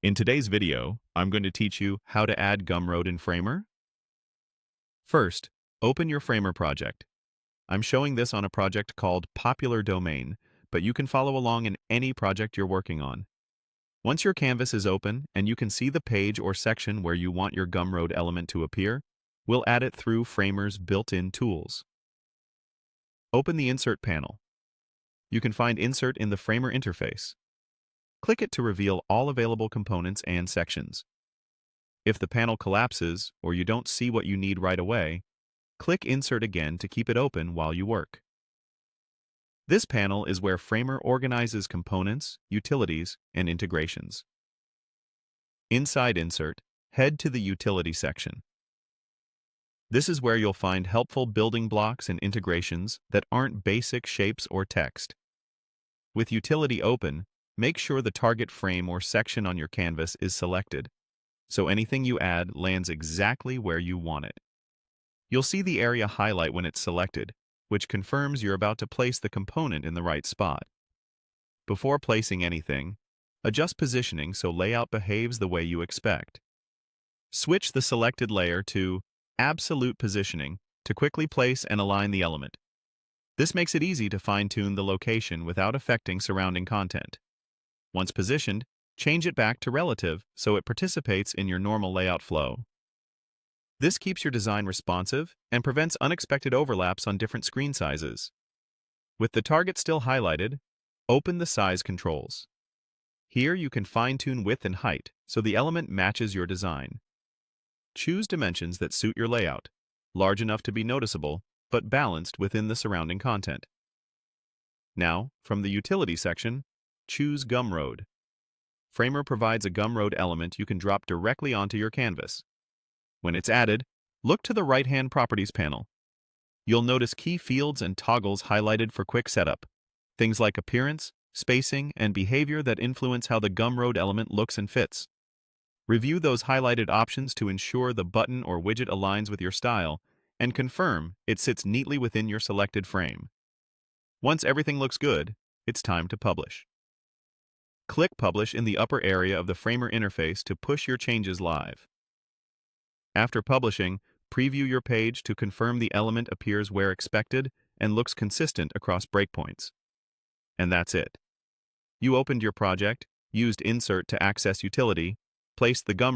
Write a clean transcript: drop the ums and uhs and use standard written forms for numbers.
In today's video, I'm going to teach you how to add Gumroad in Framer. First, open your Framer project. I'm showing this on a project called Popular Domain, but you can follow along in any project you're working on. Once your canvas is open and you can see the page or section where you want your Gumroad element to appear, we'll add it through Framer's built-in tools. Open the Insert panel. You can find Insert in the Framer interface. Click it to reveal all available components and sections. If the panel collapses or you don't see what you need right away, click Insert again to keep it open while you work. This panel is where Framer organizes components, utilities, and integrations. Inside Insert, head to the Utility section. This is where you'll find helpful building blocks and integrations that aren't basic shapes or text. With Utility open, make sure the target frame or section on your canvas is selected, so anything you add lands exactly where you want it. You'll see the area highlight when it's selected, which confirms you're about to place the component in the right spot. Before placing anything, adjust positioning so layout behaves the way you expect. Switch the selected layer to Absolute Positioning to quickly place and align the element. This makes it easy to fine-tune the location without affecting surrounding content. Once positioned, change it back to Relative so it participates in your normal layout flow. This keeps your design responsive and prevents unexpected overlaps on different screen sizes. With the target still highlighted, open the size controls. Here you can fine-tune width and height so the element matches your design. Choose dimensions that suit your layout, large enough to be noticeable, but balanced within the surrounding content. Now, from the Utility section, choose Gumroad. Framer provides a Gumroad element you can drop directly onto your canvas. When it's added, look to the right-hand Properties panel. You'll notice key fields and toggles highlighted for quick setup, things like appearance, spacing, and behavior that influence how the Gumroad element looks and fits. Review those highlighted options to ensure the button or widget aligns with your style, and confirm it sits neatly within your selected frame. Once everything looks good, it's time to publish. Click Publish in the upper area of the Framer interface to push your changes live. After publishing, preview your page to confirm the element appears where expected and looks consistent across breakpoints. And that's it. You opened your project, used Insert to access Utility, placed the